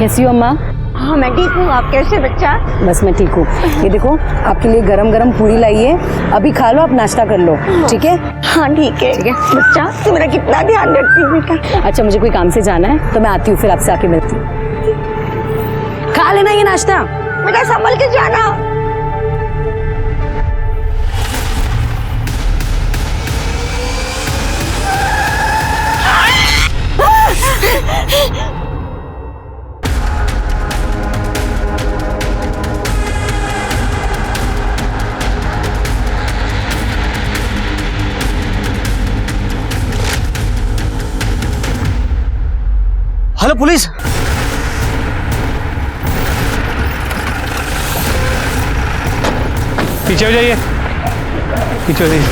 कैसी हो अम्मा? हाँ मैं ठीक हूँ, आप कैसे बच्चा? बस मैं ठीक हूँ। ये देखो आपके लिए गरम गरम पूरी लाई है, अभी खा लो, आप नाश्ता कर लो, ठीक है? हाँ ठीक है। ठीक है बच्चा तू मेरा कितना ध्यान रखती है बेटा। अच्छा मुझे कोई काम से जाना है तो मैं आती हूँ, फिर आपसे आके मिलती हूँ। खा लेना ये नाश्ता। बेटा संभल के जाना। Hello police. पीछे हो जाइए, पीछे हो जाइए।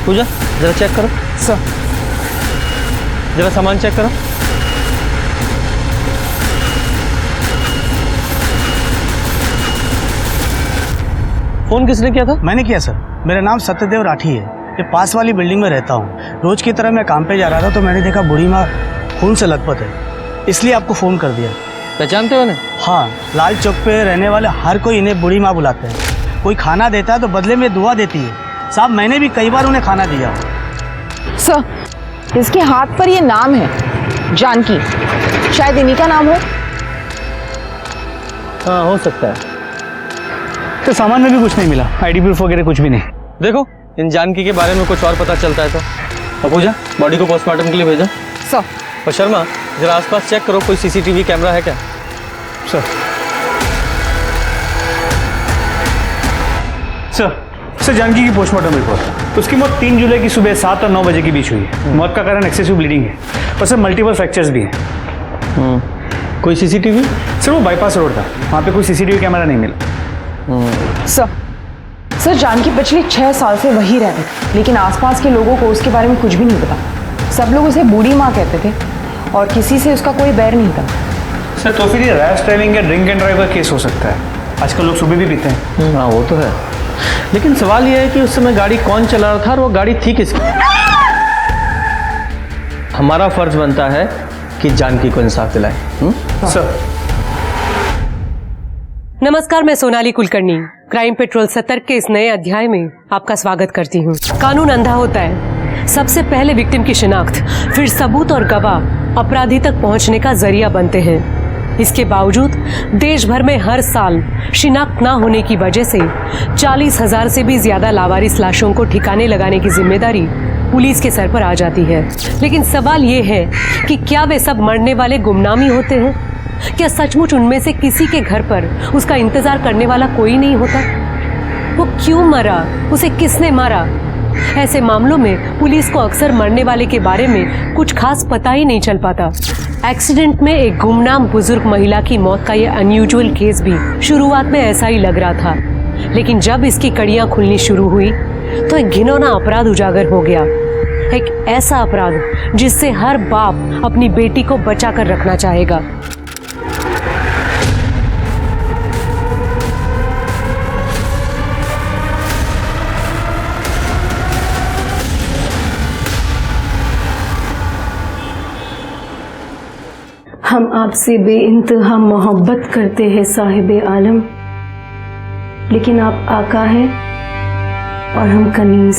पूजा जरा चेक करो। सर जरा सामान चेक करो। फोन किसने किया था? मैंने किया सर। मेरा नाम सत्यदेव राठी है, ये पास वाली बिल्डिंग में रहता हूँ। रोज की तरह मैं काम पे जा रहा था तो मैंने देखा बूढ़ी माँ खून से लथपथ है, इसलिए आपको फ़ोन कर दिया। पहचानते हो इन्हें? हाँ, लाल चौक पे रहने वाले हर कोई इन्हें बूढ़ी माँ बुलाते हैं। कोई खाना देता है तो बदले में दुआ देती है। साहब मैंने भी कई बार उन्हें खाना दिया। सर इसके हाथ पर ये नाम है जानकी, शायद इन्हीं का नाम हो। हाँ हो सकता है। तो सामान में भी कुछ नहीं मिला, आईडी प्रूफ वगैरह कुछ भी नहीं। देखो इन जानकी के बारे में कुछ और पता चलता है तो। पूजा बॉडी को पोस्टमार्टम के लिए भेजा। सर और शर्मा जरा आसपास चेक करो, कोई सीसीटीवी कैमरा है क्या? सर सर जानकी की पोस्टमार्टम रिपोर्ट, उसकी मौत 3 जुलाई की सुबह 7 और 9 बजे के बीच हुई है। मौत का कारण एक्सेसिव ब्लीडिंग है और सर मल्टीपल फ्रैक्चर्स भी हैं। कोई सीसीटीवी? सर वो बाईपास रोड था, वहाँ पे कोई सीसीटीवी कैमरा नहीं मिला। सर जानकी पिछले 6 साल से वही रह रही, लेकिन आसपास के लोगों को उसके बारे में कुछ भी नहीं पता। सब लोग उसे बूढ़ी माँ कहते थे और किसी से उसका कोई बैर नहीं था। सर तो फिर ये रैश ड्राइविंग या ड्रिंक एंड ड्राइव का केस हो सकता है। आजकल लोग सुबह भी पीते हैं। हाँ वो तो है, लेकिन सवाल ये है कि उस समय गाड़ी कौन चला रहा था और वो गाड़ी थी किसकी? हमारा फर्ज बनता है कि जानकी को इंसाफ दिलाएं। सर नमस्कार, मैं सोनाली कुलकर्णी क्राइम पेट्रोल सतर्क के इस नए अध्याय में आपका स्वागत करती हूँ। कानून अंधा होता है, सबसे पहले विक्टिम की शिनाख्त, फिर सबूत और गवाह अपराधी तक पहुँचने का जरिया बनते हैं। इसके बावजूद देश भर में हर साल शिनाख्त न होने की वजह से 40,000 से भी ज्यादा लावारिस लाशों को ठिकाने लगाने की जिम्मेदारी पुलिस के सर पर आ जाती है। लेकिन सवाल ये है कि क्या वे सब मरने वाले गुमनामी होते हैं? क्या सचमुच उनमें से किसी के घर पर उसका इंतजार करने वाला कोई नहीं होता? वो क्यों मरा, उसे किसने मारा? ऐसे मामलों में पुलिस को अक्सर मरने वाले के बारे में कुछ खास पता ही नहीं चल पाता। एक्सीडेंट में एक गुमनाम बुजुर्ग महिला की मौत का यह अनयूजुअल केस भी शुरुआत में ऐसा ही लग रहा था, लेकिन जब इसकी कड़ियां खुलनी शुरू हुई तो एक घिनौना अपराध उजागर हो गया। एक ऐसा अपराध जिससे हर बाप अपनी बेटी को बचा कर रखना चाहेगा। हम आपसे बेइंतहा मोहब्बत करते हैं साहिबे आलम, लेकिन आप आका हैं और हम कनीज।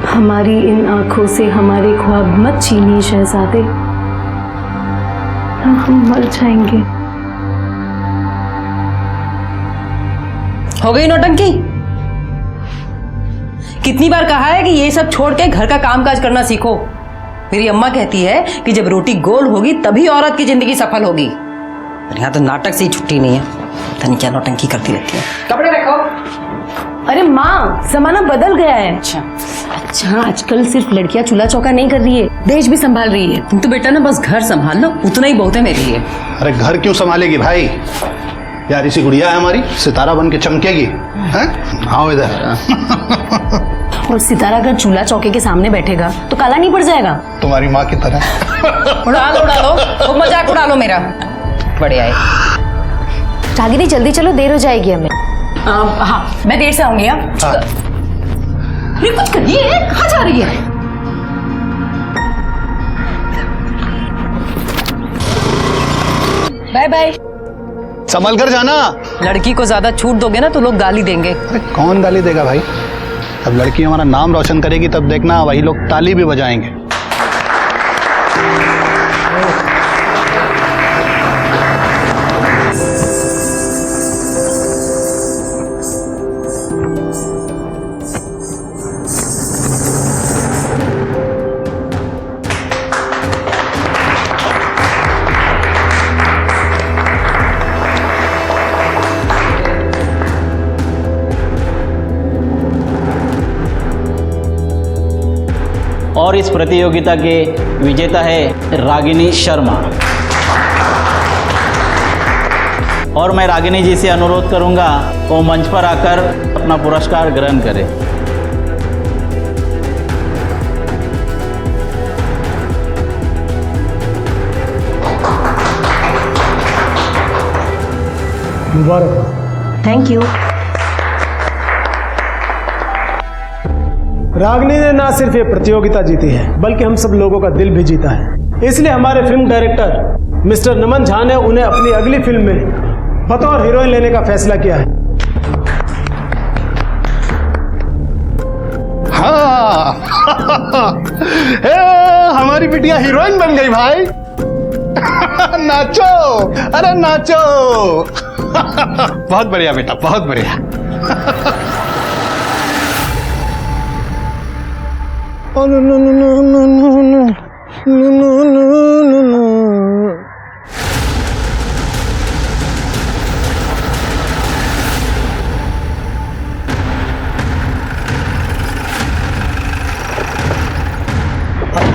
हमारी इन आंखों से हमारे ख्वाब मत छीनिए शहजादे, हम मर जाएंगे। हो गई नौटंकी? कितनी बार कहा है कि ये सब छोड़ के घर का कामकाज करना सीखो। मेरी अम्मा कहती है कि जब रोटी गोल होगी तभी औरत की जिंदगी सफल होगी। यहाँ तो नाटक से ही छुट्टी नहीं है, पता नहीं क्या नौटंकी करती रहती है। कपड़े रखो। अरे माँ, जमाना बदल गया है। अच्छा आजकल सिर्फ लड़कियां चूल्हा चौका नहीं कर रही है, देश भी संभाल रही है। तुम तो बेटा ना बस घर संभाल लो, उतना ही बहुत है मेरे लिए। अरे घर क्यों संभालेगी भाई, यार इसी गुड़िया है हमारी, सितारा बन के चमकेगी। आओ इधर। और सितारा अगर चूल्हा चौके के सामने बैठेगा तो काला नहीं पड़ जाएगा? तुम्हारी माँ की तरह। उड़ा लो, खूब मजाक उड़ा लो मेरा। बढ़िया है। जागीरी जल्दी चलो, देर हो जाएगी हमें। हाँ मैं देर से आऊंगी। कुछ करिए, कहाँ जा रही है? Bye bye. संभल कर जाना। लड़की को ज्यादा छूट दोगे ना तो लोग गाली देंगे। अरे कौन गाली देगा भाई? अब लड़की हमारा नाम रोशन करेगी तब देखना वही लोग ताली भी बजाएंगे। और इस प्रतियोगिता के विजेता है रागिनी शर्मा। और मैं रागिनी जी से अनुरोध करूंगा वो मंच पर आकर अपना पुरस्कार ग्रहण करें। मुबारक। Thank you. रागिनी ने ना सिर्फ ये प्रतियोगिता जीती है बल्कि हम सब लोगों का दिल भी जीता है। इसलिए हमारे फिल्म डायरेक्टर मिस्टर नमन झा ने उन्हें अपनी अगली फिल्म में बतौर हीरोइन लेने का फैसला किया है। हाँ हमारी बिटिया हीरोइन बन गई भाई। नाचो, अरे नाचो। बहुत बढ़िया बेटा, बहुत बढ़िया। Oh, no, no, no, no, no, no, no, no, no, no, no, no.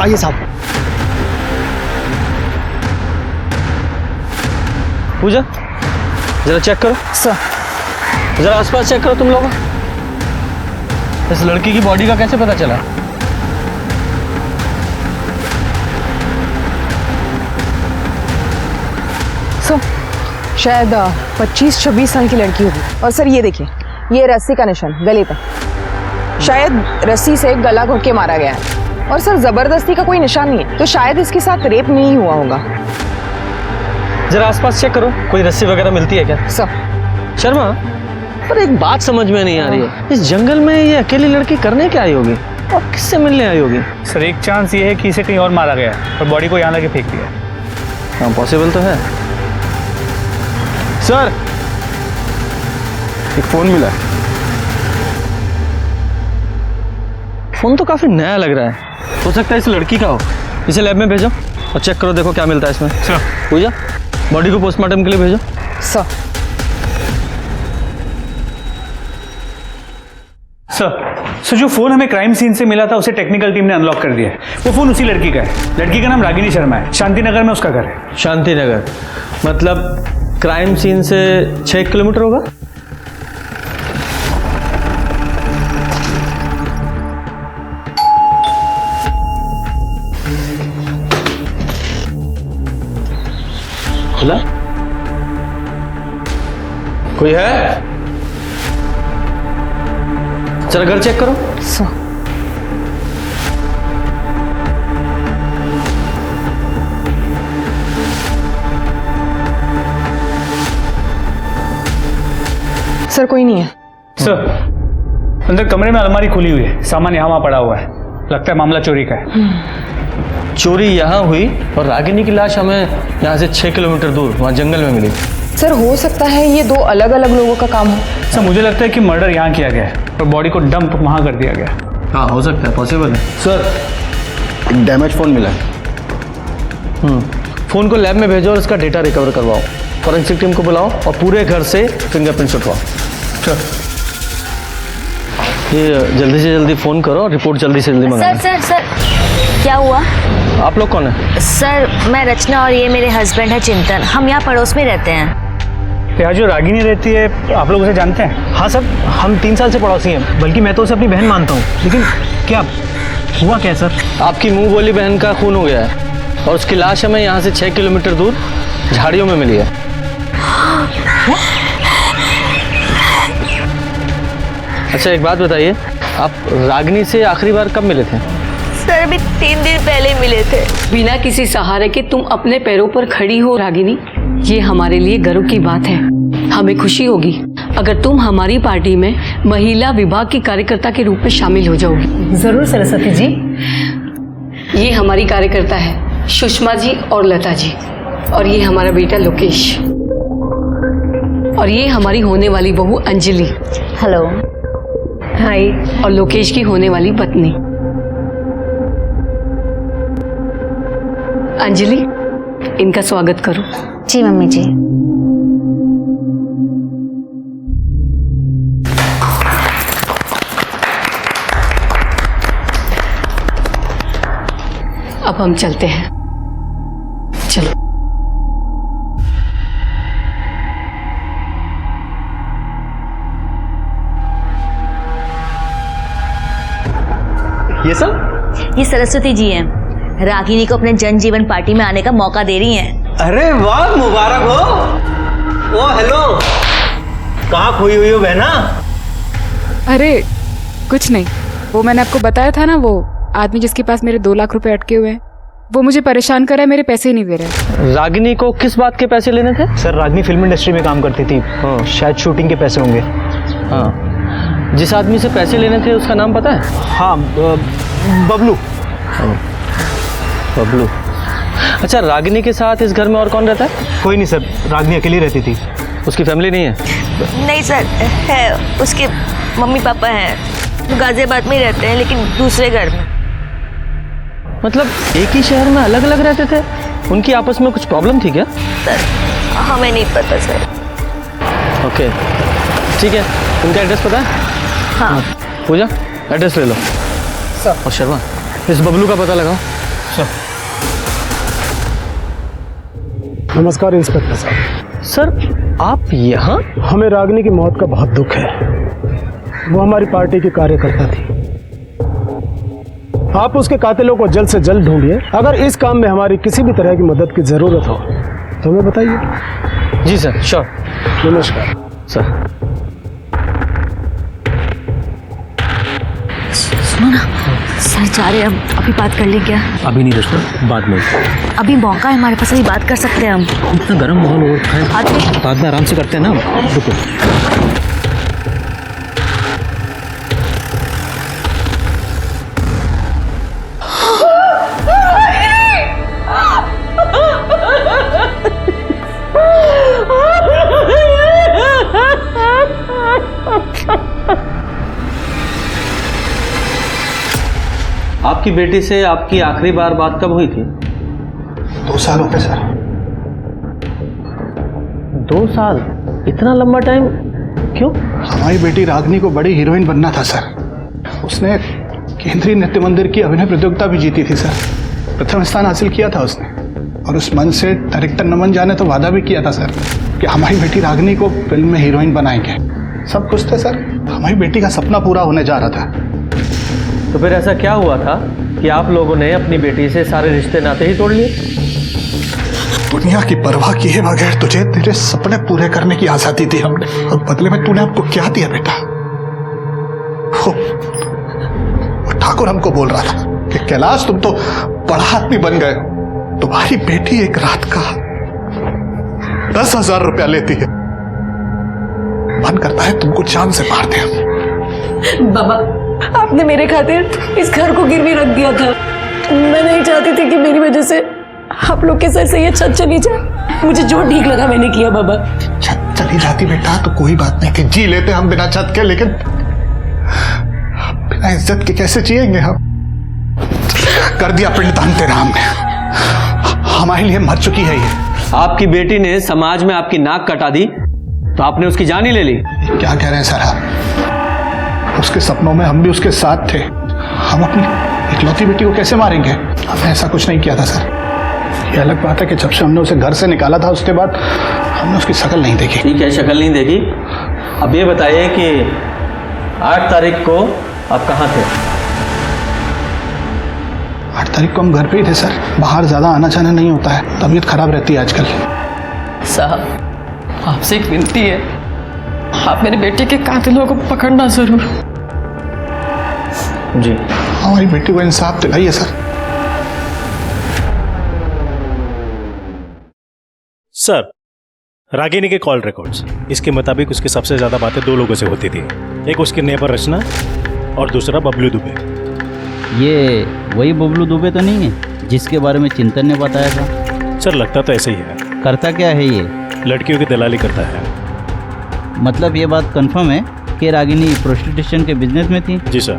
आइए साहब। पूजा जरा चेक करो। सर जरा आसपास चेक करो तुम लोग। इस लड़की की बॉडी का कैसे पता चला? शायद 25-26 साल की लड़की होगी। और सर ये देखिए, ये रस्सी का निशान गले पर, शायद रस्सी से गला घोट के मारा गया है। और सर जबरदस्ती का कोई निशान नहीं है, तो शायद इसके साथ रेप नहीं हुआ होगा। जरा आसपास चेक करो, कोई रस्सी वगैरह मिलती है क्या? सर शर्मा, पर एक बात समझ में नहीं आ रही है, इस जंगल में ये अकेली लड़की करने क्या आई होगी और किससे मिलने आई होगी? सर एक चांस ये है कि इसे कहीं और मारा गया है और बॉडी को यहाँ लाके फेंक दिया। हाँ पॉसिबल तो है। सर एक फोन मिला। फोन तो काफी नया लग रहा है, हो सकता है इस लड़की का हो। इसे लैब में भेजो और चेक करो, देखो क्या मिलता है इसमें। सर पूजा, बॉडी को पोस्टमार्टम के लिए भेजो। सर जो फोन हमें क्राइम सीन से मिला था उसे टेक्निकल टीम ने अनलॉक कर दिया है। वो फोन उसी लड़की का है। लड़की का नाम रागिनी शर्मा है, शांति नगर में उसका घर है। शांति नगर मतलब क्राइम सीन से 6 किलोमीटर होगा। खुला? कोई है? जरा घर चेक करो। सर कोई नहीं है। सर अंदर कमरे में अलमारी खुली हुई है, सामान यहाँ वहाँ पड़ा हुआ है, लगता है मामला चोरी का है। चोरी यहाँ हुई और रागिनी की लाश हमें यहाँ से 6 किलोमीटर दूर वहाँ जंगल में मिली। सर हो सकता है ये 2 अलग अलग लोगों का काम हो। सर मुझे लगता है कि मर्डर यहाँ किया गया है और बॉडी को डंप वहाँ कर दिया गया। हाँ हो सकता है, पॉसिबल है। सर एक डैमेज फोन मिला है। फोन को लैब में भेजो और इसका डेटा रिकवर करवाओ। फॉरेंसिक टीम को बुलाओ और पूरे घर से फिंगरप्रिंट उठवाओ। सर ये जल्दी से जल्दी फोन करो, रिपोर्ट जल्दी से जल्दी मंगाओ। सर सर सर क्या हुआ? आप लोग कौन है? सर मैं रचना और ये मेरे हस्बैंड है चिंतन, हम यहाँ पड़ोस में रहते हैं। यहाँ जो रागिनी रहती है आप लोग उसे जानते हैं? हाँ सर, हम 3 साल से पड़ोसी हैं, बल्कि मैं तो उसे अपनी बहन मानता हूँ। लेकिन क्या हुआ क्या सर? आपकी मुंह बोली बहन का खून हो गया है और उसकी लाश हमें यहाँ से 6 किलोमीटर दूर झाड़ियों में मिली है। अच्छा एक बात बताइए, आप रागिनी से आखिरी बार कब मिले थे? सर अभी 3 दिन पहले मिले थे। बिना किसी सहारे के तुम अपने पैरों पर खड़ी हो रागिनी। ये हमारे लिए गर्व की बात है। हमें खुशी होगी अगर तुम हमारी पार्टी में महिला विभाग की कार्यकर्ता के रूप में शामिल हो जाओगी। जरूर सरस्वती जी। ये हमारी कार्यकर्ता है सुषमा जी और लता जी, और ये हमारा बेटा लोकेश, और ये हमारी होने वाली बहू अंजलि। हेलो। हाय। और लोकेश की होने वाली पत्नी अंजलि, इनका स्वागत करो। जी मम्मी जी। अब हम चलते हैं, चलो। ये सब? ये सरस्वती जी हैं, रागिनी को अपने जन जीवन पार्टी में आने का मौका दे रही हैं। अरे वाह, मुबारक हो। ओ हेलो, कहाँ खोई हुई हो बहना? अरे कुछ नहीं, वो मैंने आपको बताया था ना, वो आदमी जिसके पास मेरे 2 लाख रुपए अटके हुए हैं, वो मुझे परेशान कर रहा है, मेरे पैसे ही नहीं दे रहा है। रागिनी को किस बात के पैसे लेने थे? सर रागिनी फिल्म इंडस्ट्री में काम करती थी। हाँ। शायद शूटिंग के पैसे होंगे। हाँ, जिस आदमी से पैसे लेने थे उसका नाम पता है? हाँ, बबलू। बबलू। अच्छा, रागिनी के साथ इस घर में और कौन रहता है? कोई नहीं सर, रागिनी अकेली रहती थी। उसकी फैमिली नहीं है? नहीं सर, है, उसके मम्मी पापा हैं, वो गाजियाबाद में ही रहते हैं लेकिन दूसरे घर में। मतलब एक ही शहर में अलग अलग रहते थे? उनकी आपस में कुछ प्रॉब्लम थी क्या? सर हमें नहीं पता सर। ओके, ठीक है। उनका एड्रेस पता है? हाँ। पूजा, एड्रेस ले लो। सर। और शर्मा, इस बबलू का पता लगाओ। नमस्कार इंस्पेक्टर साहब। सर आप यहाँ? हमें रागिनी की मौत का बहुत दुख है। वो हमारी पार्टी की कार्यकर्ता थी। आप उसके कातिलों को जल्द से जल्द ढूंढिए। अगर इस काम में हमारी किसी भी तरह की मदद की जरूरत हो तो हमें बताइए। जी सर, श्योर। नमस्कार सर। सुनो ना, सर जा रहे हैं, अभी बात कर लें क्या? अभी नहीं दोस्तों, बाद में। अभी मौका है हमारे पास, अभी बात कर सकते हैं हम। इतना गर्म माहौल हो रखा है, बाद में आराम से करते हैं ना। रुको। आपकी बेटी से आपकी आखिरी बार बात कब हुई थी? 2 साल हो गए सर। 2 साल? इतना लंबा टाइम क्यों? हमारी बेटी रागिनी को बड़ी हीरोइन बनना था सर। उसने केंद्रीय नृत्य मंदिर की अभिनय प्रतियोगिता भी जीती थी सर। प्रथम स्थान हासिल किया था उसने, और उस मंच से डायरेक्टर नमन झा ने तो वादा भी किया था सर कि हमारी बेटी रागिनी को फिल्म में हीरोइन बनाएंगे। सब कुछ थे सर, हमारी बेटी का सपना पूरा होने जा रहा था। तो फिर ऐसा क्या हुआ था कि आप लोगों ने अपनी बेटी से सारे रिश्ते नाते ही तोड़ लिए? दुनिया की परवाह किए बगैर तुझे तेरे सपने पूरे करने की आजादी दी हमने, और बदले में तूने हमको क्या दिया बेटा? वो ठाकुर हमको बोल रहा था कि कैलाश तुम तो बड़ा आदमी बन गए हो, तुम्हारी बेटी एक रात का 10,000 रुपया लेती है। मन करता है तुमको जान से मार दे। बाबा, आपने मेरे खातिर इस घर को गिरवी रख दिया था। मैं नहीं चाहती थी कि मेरी वजह से आप लोग के सर से ये छत चली जाए। मुझे जो ठीक लगा मैंने किया बाबा। छत चली जाती बेटा तो कोई बात नहीं, कि जी लेते हम बिना छत के, लेकिन बिना इज्जत के कैसे जिएंगे हम? कर दिया पिंडदान तेरा हमने, हमारे लिए मर चुकी है ये। आपकी बेटी ने समाज में आपकी नाक कटा दी तो आपने उसकी जान ही ले ली। क्या कह रहे हैं सर आप? उसके सपनों में हम भी उसके साथ थे। हम अपनी इकलौती बेटी को कैसे मारेंगे? हमने ऐसा कुछ नहीं किया था सर। ये अलग बात है कि जब से हमने उसे घर से निकाला था उसके बाद हमने उसकी शक्ल नहीं देखी। ठीक है, शक्ल नहीं देखी। अब ये बताइए कि 8 तारीख को आप कहाँ थे? 8 तारीख को हम घर पे ही थे सर। बाहर ज्यादा आना जाना नहीं होता है, तबीयत खराब रहती है आजकल। साहब, आपसे एक विनती है, आप मेरे बेटे के कातिलों को पकड़ना जरूर। जी। हमारी बेटी को इंसाफ दिलाइए सर। सर, रागिनी के कॉल रिकॉर्ड्स इसके मुताबिक उसकी सबसे ज़्यादा बातें 2 लोगों से होती थी, एक उसकी नेबर रचना और दूसरा बबलू दुबे। ये वही बबलू दुबे तो नहीं है जिसके बारे में चिंतन ने बताया था? सर लगता तो ऐसे ही है। करता क्या है ये? लड़कियों की दलाली करता है। मतलब ये बात कंफर्म है कि रागिनी प्रोस्टिट्यूशन के बिजनेस में थी? जी सर,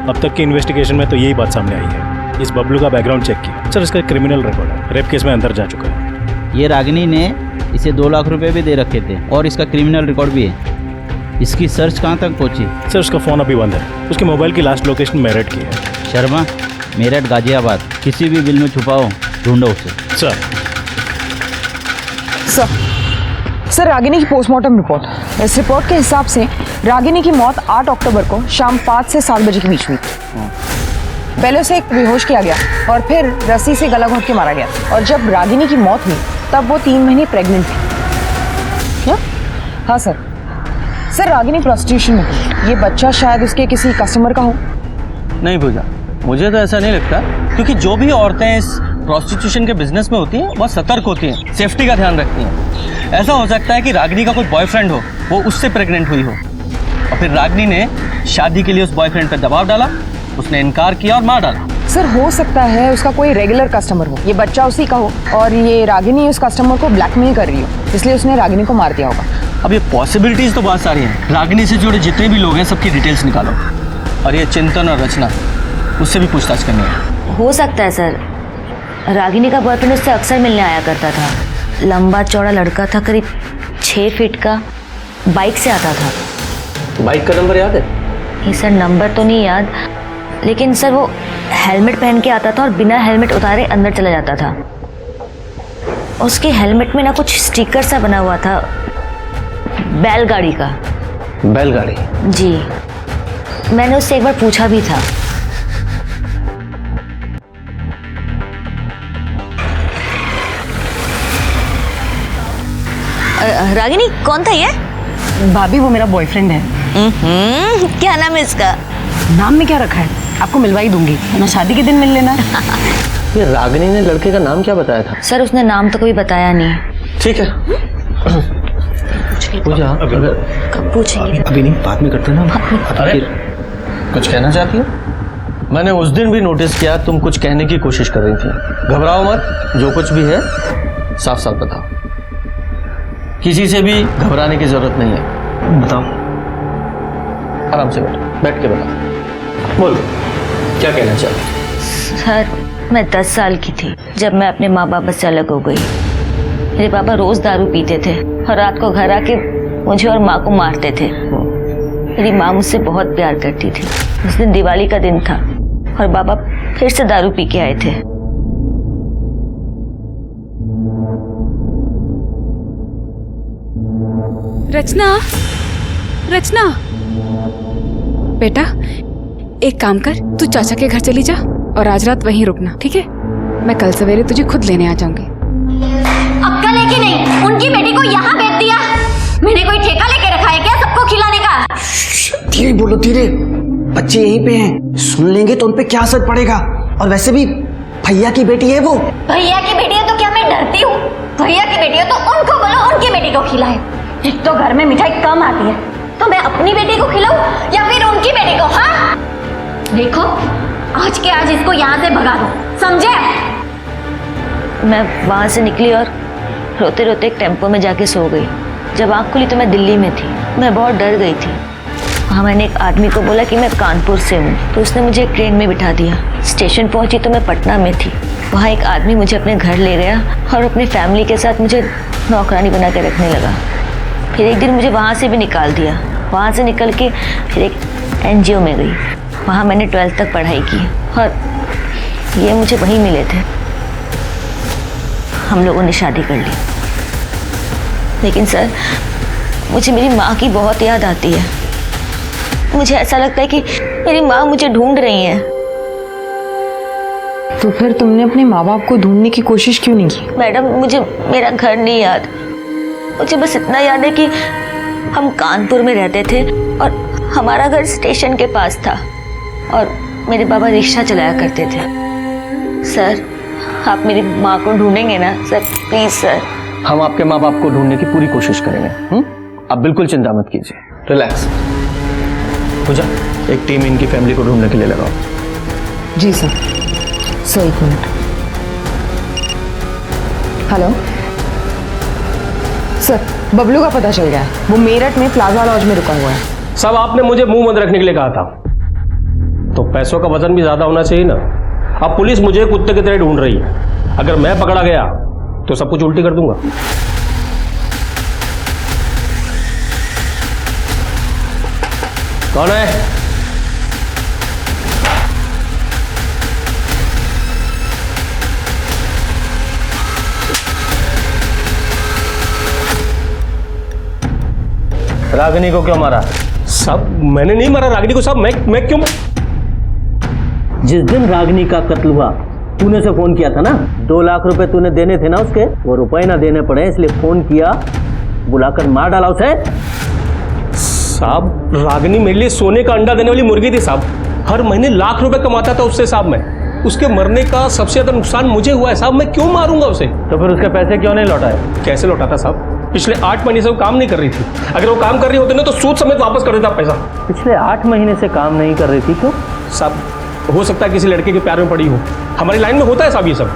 अब तक की इन्वेस्टिगेशन में तो यही बात सामने आई है। इस बबलू का बैकग्राउंड चेक किया सर, इसका क्रिमिनल रिकॉर्ड है, रेप केस में अंदर जा चुका है। ये रागिनी ने इसे 2 लाख रुपए भी दे रखे थे और इसका क्रिमिनल रिकॉर्ड भी है। इसकी सर्च कहाँ तक पहुँची? सर उसका फ़ोन अभी बंद है। उसके मोबाइल की लास्ट लोकेशन मेरठ की है। शर्मा, मेरठ गाजियाबाद, किसी भी बिल में छुपाओ, ढूंढो उसे। सर रागिनी की पोस्टमार्टम रिपोर्ट, इस रिपोर्ट के हिसाब से रागिनी की मौत 8 अक्टूबर को शाम 5 से 7 बजे के बीच हुई। पहले उसे एक बेहोश किया गया और फिर रस्सी से गला घोंट के मारा गया। और जब रागिनी की मौत हुई तब वो 3 महीने प्रेग्नेंट थी। हाँ सर। सर रागिनी प्रोस्टिट्यूशन में थी। ये बच्चा शायद उसके किसी कस्टमर का हो। नहीं पूजा, मुझे तो ऐसा नहीं लगता, क्योंकि जो भी औरतें इस प्रोस्टिट्यूशन के बिजनेस में होती हैं वह सतर्क होती हैं, सेफ्टी का ध्यान रखती हैं। ऐसा हो सकता है कि रागिनी का कोई बॉयफ्रेंड हो, वो उससे प्रेग्नेंट हुई हो और फिर रागिनी ने शादी के लिए उस बॉयफ्रेंड पर दबाव डाला, उसने इनकार किया और मार डाला। सर हो सकता है उसका कोई रेगुलर कस्टमर हो, ये बच्चा उसी का हो और ये रागिनी उस कस्टमर को ब्लैकमेल कर रही हो, इसलिए उसने रागिनी को मार दिया होगा। अब ये पॉसिबिलिटीज तो बहुत सारी हैं। रागिनी से जुड़े जितने भी लोग हैं सबकी डिटेल्स निकालो और ये चिंतन और रचना, उससे भी पूछताछ करनी है। हो सकता है सर, रागिनी का बॉयफ्रेंड उससे अक्सर मिलने आया करता था। लंबा चौड़ा लड़का था, करीब 6 फीट का, बाइक से आता था। बाइक का नंबर याद है? नहीं सर, नंबर तो नहीं याद, लेकिन सर वो हेलमेट पहन के आता था और बिना हेलमेट उतारे अंदर चला जाता था। उसके हेलमेट में ना कुछ स्टिकर सा बना हुआ था, बैलगाड़ी का। बैलगाड़ी? जी, मैंने उससे एक बार पूछा भी था। रागिनी कौन था ये? भाभी वो मेरा बॉयफ्रेंड है। क्या नाम है इसका? नाम में क्या रखा है आपको मिलवा ही दूंगी, ना शादी के दिन मिल लेना। ये रागिनी ने लड़के का नाम क्या बताया था? सर उसने नाम तो कोई बताया नहीं। ठीक है, पूजा अगर कब पूछेंगे? अभी नहीं, बाद में करते ना। अरे कुछ कहना चाहती हो? मैंने उस दिन भी नोटिस किया तुम कुछ कहने की कोशिश कर रही थी। घबराओ मत, जो कुछ भी है साफ साफ बताओ, किसी से भी घबराने की जरूरत नहीं है। बताओ, आराम से बैठ के बताओ। बोल, क्या कहना चाहती? सर मैं 10 साल की थी जब मैं अपने माँ बाप से अलग हो गई। मेरे पापा रोज दारू पीते थे और रात को घर आके मुझे और माँ को मारते थे। मेरी माँ मुझसे बहुत प्यार करती थी। उस दिन दिवाली का दिन था और पापा फिर से दारू पी के आए थे। रचना, रचना बेटा, एक काम कर, तू चाचा के घर चली जा और आज रात वहीं रुकना, ठीक है? मैं कल सवेरे तुझे खुद लेने आ जाऊंगी। अब कल लेके नहीं, उनकी बेटी को यहाँ भेज दिया। मैंने कोई ठेका लेके रखा है क्या सबको खिलाने का? धीरे बोलो, धीरे, बच्चे यहीं पे हैं, सुन लेंगे तो उनपे क्या असर पड़ेगा। और वैसे भी भैया की बेटी है वो। भैया की बेटी है तो क्या मैं डरती हूँ? भैया की बेटी है तो उनको बोलो उनकी बेटी को खिलाए। एक तो घर में मिठाई कम आती है, तो मैं अपनी बेटी को खिलाऊं या फिर उनकी बेटी को? हाँ देखो, आज के आज इसको यहाँ से भगा दो, समझे? मैं वहां से निकली और रोते रोते एक टेम्पो में जाके सो गई। जब आँख खुली तो मैं दिल्ली में थी। मैं बहुत डर गई थी। वहाँ मैंने एक आदमी को बोला कि मैं कानपुर से हूँ, तो उसने मुझे एक ट्रेन में बिठा दिया। स्टेशन पहुँची तो मैं पटना में थी। वहाँ एक आदमी मुझे अपने घर ले गया और अपनी फैमिली के साथ मुझे नौकरानी बना के रखने लगा। फिर एक दिन मुझे वहाँ से भी निकाल दिया। वहाँ से निकल के फिर एक NGO में गई। वहाँ मैंने 12th तक पढ़ाई की और ये मुझे वहीं मिले थे। हम लोगों ने शादी कर ली। लेकिन सर, मुझे मेरी माँ की बहुत याद आती है। मुझे ऐसा लगता है कि मेरी माँ मुझे ढूंढ रही है। तो फिर तुमने अपने माँ बाप को ढूंढने की कोशिश क्यों नहीं की? मैडम, मुझे मेरा घर नहीं याद। मुझे बस इतना याद है कि हम कानपुर में रहते थे और हमारा घर स्टेशन के पास था और मेरे पापा रिक्शा चलाया करते थे। सर, आप मेरी माँ को ढूंढेंगे ना सर? Please sir. हम आपके माँ बाप को ढूंढने की पूरी कोशिश करेंगे। आप बिल्कुल चिंता मत कीजिए, रिलैक्स। पूजा, एक टीम इनकी फैमिली को ढूंढने के लिए लगाओ। जी सर। सर एक मिनट। हेलो सर, बबलू का पता चल गया है। वो मेरठ में प्लाजा लॉज में रुका हुआ है। सब आपने मुझे मुंह बंद रखने के लिए कहा था, तो पैसों का वजन भी ज्यादा होना चाहिए ना। अब पुलिस मुझे कुत्ते की तरह ढूंढ रही है। अगर मैं पकड़ा गया तो सब कुछ उल्टी कर दूंगा। कौन है? रागिनी को क्यों मारा? सब मैंने नहीं मारा रागिनी को। सब मैं क्यों? जिस दिन रागिनी का कत्ल हुआ तूने उसे फोन किया था ना, 2 लाख रुपए तूने देने थे ना उसके, वो रुपए ना देने पड़े इसलिए फोन किया, बुलाकर मार डाला उसे। साहब रागिनी मेरे लिए सोने का अंडा देने वाली मुर्गी थी साहब। हर महीने लाख रुपए कमाता था उससे साहब मैं। उसके मरने का सबसे ज्यादा नुकसान मुझे हुआ है साहब। मैं क्यों मारूंगा उसे? तो फिर उसके पैसे क्यों नहीं लौटाए? कैसे लौटाता साहब? पिछले 8 महीने से वो काम नहीं कर रही थी। अगर वो काम कर रही होती ना तो सूद समेत वापस कर देता पैसा। पिछले 8 महीने से काम नहीं कर रही थी क्यों? साहब हो सकता है किसी लड़के के प्यार में पड़ी हो। हमारी लाइन में होता है साहब ये सब।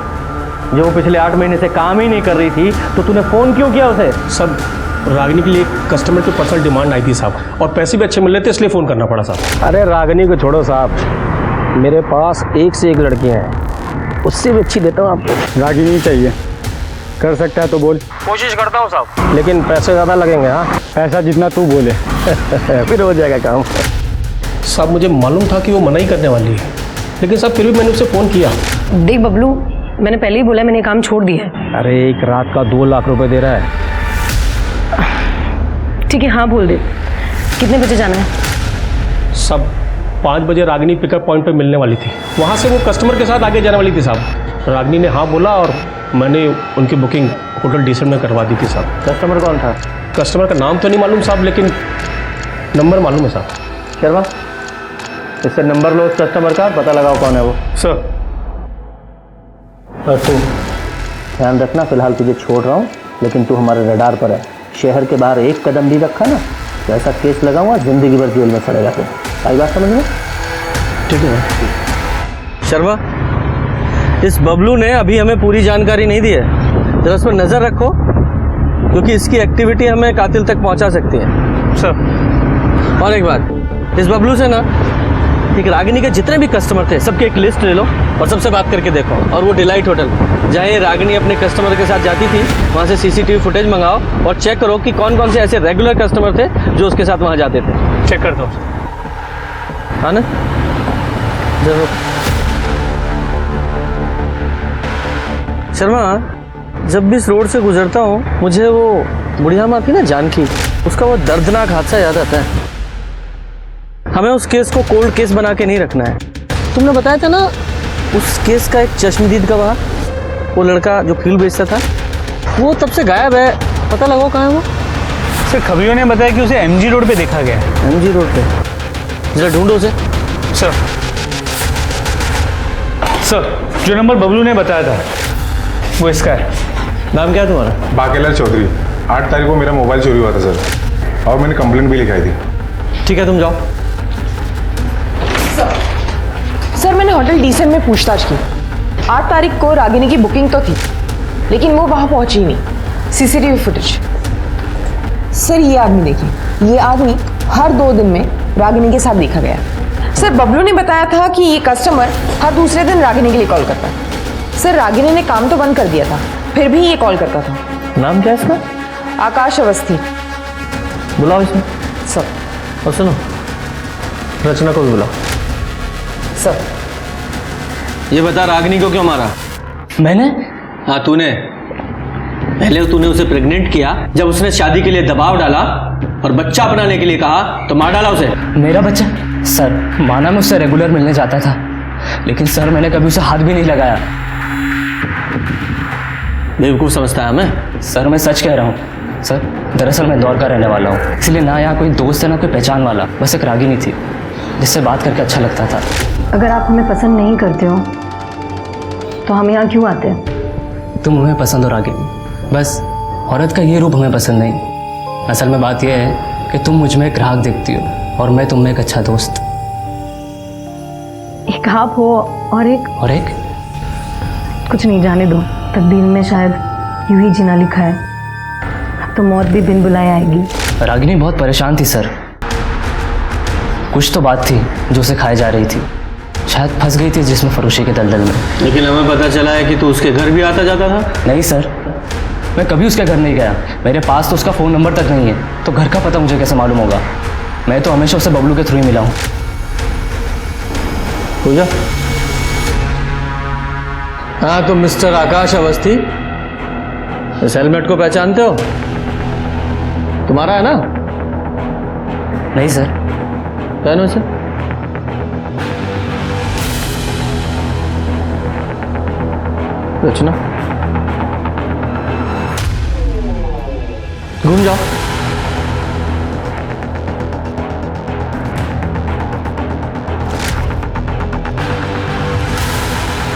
जो पिछले 8 महीने से काम ही नहीं कर रही थी तो तूने फोन क्यों किया उसे? सब रागिनी के लिए एक कस्टमर की पर्सनल डिमांड आई थी साहब, और पैसे भी अच्छे मिल रहे थे इसलिए फोन करना पड़ा साहब। अरे रागिनी को छोड़ो साहब, मेरे पास एक से एक लड़कियां हैं, उससे भी अच्छी देता हूँ आपको। रागिनी चाहिए, कर सकता है तो बोल। कोशिश करता हूँ साहब, लेकिन पैसे ज़्यादा लगेंगे। हाँ, पैसा जितना तू बोले फिर हो जाएगा काम। साहब मुझे मालूम था कि वो मना ही करने वाली है, लेकिन साहब फिर भी मैंने उसे फोन किया। देख बबलू, मैंने पहले ही बोला मैंने काम छोड़ दिया है। अरे एक रात का 2 लाख रुपए दे रहा है। ठीक है, हाँ बोल दे। कितने बजे जाना है? सब 5 बजे रागिनी पिकअप पॉइंट पे मिलने वाली थी। वहाँ से वो कस्टमर के साथ आगे जाने वाली थी साहब। रागिनी ने हाँ बोला और मैंने उनकी बुकिंग होटल डिसेंट में करवा दी थी साहब। कस्टमर कौन था? कस्टमर का नाम तो नहीं मालूम साहब, लेकिन नंबर मालूम है साहब। शर्मा, इससे नंबर लो उस कस्टमर का, पता लगाओ कौन है वो। सर। और तू ध्यान रखना, फिलहाल तुझे छोड़ रहा हूँ, लेकिन तू हमारे रडार पर है। शहर के बाहर एक कदम भी रखा ना तो ऐसा केस लगाऊंगा, जिंदगी भर जेल में सड़ेगा तू। आई बात समझ में? ठीक है शर्मा, इस बबलू ने अभी हमें पूरी जानकारी नहीं दी है, जरा उस पर नजर रखो, क्योंकि इसकी एक्टिविटी हमें कातिल तक पहुंचा सकती है। सर। और एक बात, इस बबलू से ना एक रागिनी के जितने भी कस्टमर थे सबकी एक लिस्ट ले लो और सबसे बात करके देखो। और वो डिलाइट होटल जहाँ ये रागिनी अपने कस्टमर के साथ जाती थी वहाँ से CCTV फुटेज मंगाओ और चेक करो कि कौन कौन से ऐसे रेगुलर कस्टमर थे जो उसके साथ वहाँ जाते थे। चेक कर दो। हाँ ना? जरूर। शर्मा, जब भी इस रोड से गुजरता हूँ मुझे वो बुढ़िया माँ थी ना जानकी, उसका वो दर्दनाक हादसा याद आता है। हमें उस केस को कोल्ड केस बना के नहीं रखना है। तुमने बताया था ना उस केस का एक चश्मदीद गवाह, वो लड़का जो फील बेचता था, वो तब से गायब है। पता लगाओ कहाँ है वो? सर खबरियों ने बताया कि उसे MG रोड पे देखा गया है। MG रोड पे? जरा ढूंढो उसे। सर, जो नंबर बबलू ने बताया था वो इसका है। नाम क्या है तुम्हारा? बाकेला चौधरी। 8 तारीख को मेरा मोबाइल चोरी हुआ था सर, और मैंने कंप्लेंट भी लिखाई थी। ठीक है, तुम जाओ। सर मैंने होटल डिसेंट में पूछताछ की। 8 तारीख को रागिनी की बुकिंग तो थी, लेकिन वो वहां पहुंची नहीं। CCTV footage. सर ये आदमी देखिए, ये आदमी हर 2 दिन में रागिनी के साथ देखा गया। सर बबलू ने बताया था कि ये कस्टमर हर दूसरे दिन रागिनी के लिए कॉल करता है। सर रागिनी ने काम तो बंद कर दिया था, फिर भी ये कॉल करता था। नाम क्या है इसका? आकाश अवस्थी। बुलाओ इसमें। सर। और सुनो, रचना को भी बुलाओ। सर। ये बता, रागिनी को क्यों मारा? मैंने? हाँ तूने। पहले तूने उसे प्रेग्नेंट किया, जब उसने शादी के लिए दबाव डाला और बच्चा बनाने के लिए कहा तो मार डाला उसे। मेरा बच्चा? सर माना मैं उससे रेगुलर मिलने जाता था, लेकिन सर मैंने कभी उसे हाथ भी नहीं लगाया। बेवकूफ़ समझता है हमें? सर मैं सच कह रहा हूँ। सर दरअसल मैं दौर का रहने वाला हूँ, इसलिए ना यहाँ कोई दोस्त है ना कोई पहचान वाला, बस एक रागिनी थी जिससे बात करके अच्छा लगता था। अगर आप हमें पसंद नहीं करते हो तो हम यहाँ क्यों आते हैं? तुम हमें पसंद हो रागिनी, बस औरत का ये रूप हमें पसंद नहीं। असल में बात यह है कि तुम मुझ में एक ग्राहक दिखती हो और मैं तुम में एक अच्छा दोस्त। एक आप हो और एक कुछ नहीं, जाने दो। तकदीर में शायद यूं ही जीना लिखा है। अब तो मौत भी बिन बुलाए आएगी। रागिनी बहुत परेशान थी सर। कुछ तो बात थी जो उसे खाए जा रही थी। शायद फंस गई थी जिस्म फरोशी के दलदल में। लेकिन हमें पता चला है कि तू उसके घर भी आता जाता था। नहीं सर, मैं कभी उसके घर नहीं गया। मेरे पास तो उसका फ़ोन नंबर तक नहीं है, तो घर का पता मुझे कैसे मालूम होगा। मैं तो हमेशा उसे बबलू के थ्रू ही मिला हूँ। पूजा, हाँ तुम मिस्टर आकाश अवस्थी इस हेलमेट को पहचानते हो? तुम्हारा है ना? नहीं सर। पहनो इसे। रचना, घूम जाओ।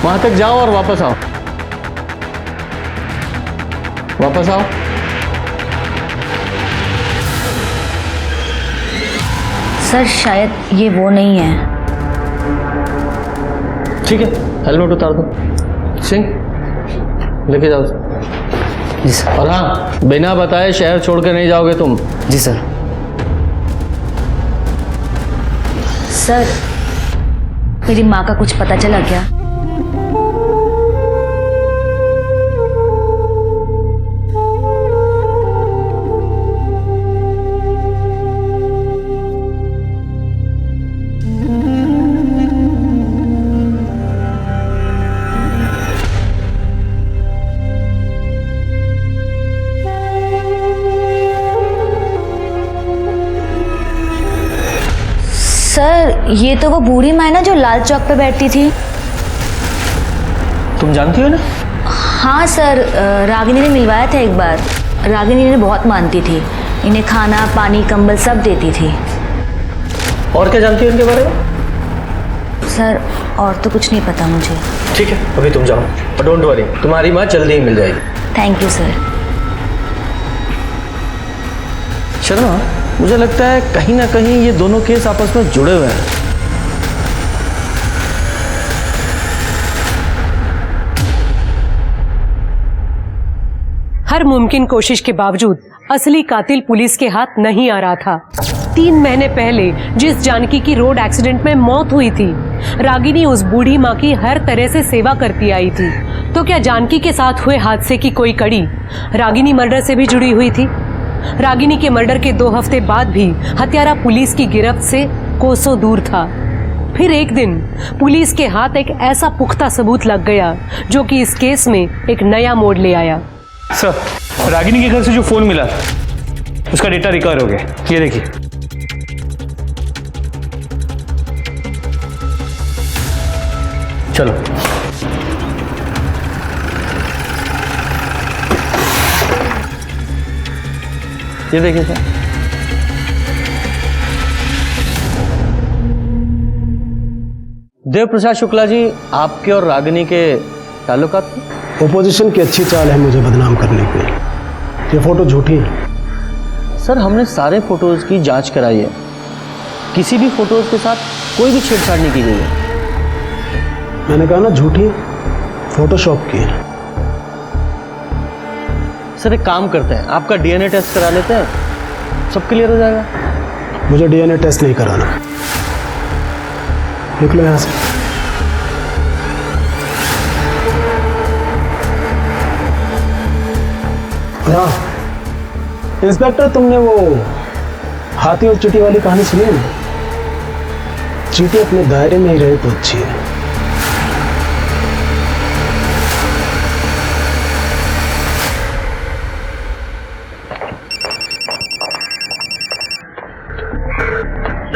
वहां तक जाओ और वापस आओ। वापस आओ। सर शायद ये वो नहीं है। ठीक है, हेलमेट उतार दो। सिंह, लेके जाओ उसे। जी सर। और हाँ, बिना बताए शहर छोड़ के नहीं जाओगे तुम। जी सर। सर मेरी माँ का कुछ पता चला क्या? सर ये तो वो बूढ़ी माँ है ना जो लाल चौक पे बैठती थी। तुम जानती हो ना? हाँ सर, रागिनी ने मिलवाया था एक बार। रागिनी ने बहुत मानती थी, इन्हें खाना पानी कंबल सब देती थी। और क्या जानती हो इनके बारे में? सर और तो कुछ नहीं पता मुझे। ठीक है, अभी तुम जाओ और डोंट वरी, तुम्हारी माँ जल्दी ही मिल जाएगी। Thank you sir. शर्मा, मुझे लगता है कहीं ना कहीं ये दोनों केस आपस में जुड़े हुए हैं। हर मुमकिन कोशिश के बावजूद असली कातिल पुलिस के हाथ नहीं आ रहा था। 3 महीने पहले जिस जानकी की रोड एक्सीडेंट में मौत हुई थी, रागिनी उस बूढ़ी माँ की हर तरह से सेवा करती आई थी। तो क्या जानकी के साथ हुए हादसे की कोई कड़ी रागिनी मर्डर से भी जुड़ी हुई थी? रागिनी के मर्डर के 2 हफ्ते बाद भी हत्यारा पुलिस की गिरफ्त से कोसों दूर था। फिर एक दिन पुलिस के हाथ एक ऐसा पुख्ता सबूत लग गया जो कि इस केस में एक नया मोड़ ले आया। सर, रागिनी के घर से जो फोन मिला था उसका डेटा रिकवर हो गया। ये देखिए। चलो। ये देखिए सर। देव प्रसाद शुक्ला जी, आपके और रागिनी के ताल्लुकात थे? ओपोजिशन की अच्छी चाल है मुझे बदनाम करने की। ये फोटो झूठी है। सर हमने सारे फोटोज की जांच कराई है, किसी भी फोटोज के साथ कोई भी छेड़छाड़ नहीं की गई है। मैंने कहा ना झूठी, फोटोशॉप की है। सर एक काम करते हैं, आपका डीएनए टेस्ट करा लेते हैं, सब क्लियर हो जाएगा। मुझे डीएनए टेस्ट नहीं कराना। निकलो यहाँ से। हाँ इंस्पेक्टर, तुमने वो हाथी और चींटी वाली कहानी सुनी है ना? चींटी अपने दायरे में ही रहे तो अच्छी है।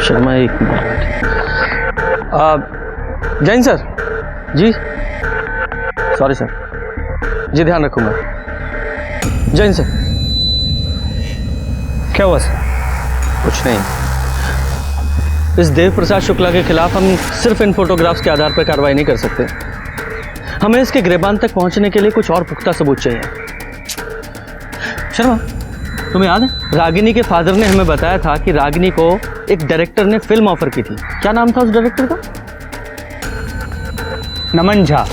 शर्मा एक मिनट। जैन सर जी, सॉरी सर जी, ध्यान रखूंगा। जैन सर। क्या हुआ सर? कुछ नहीं। इस देव प्रसाद शुक्ला के खिलाफ हम सिर्फ इन फोटोग्राफ्स के आधार पर कार्रवाई नहीं कर सकते। हमें इसके गिरबान तक पहुंचने के लिए कुछ और पुख्ता सबूत चाहिए। शर्मा, तुम्हें याद है रागिनी के फादर ने हमें बताया था कि रागिनी को एक डायरेक्टर ने फिल्म ऑफर की थी। क्या नाम था उस डायरेक्टर का? नमन झा।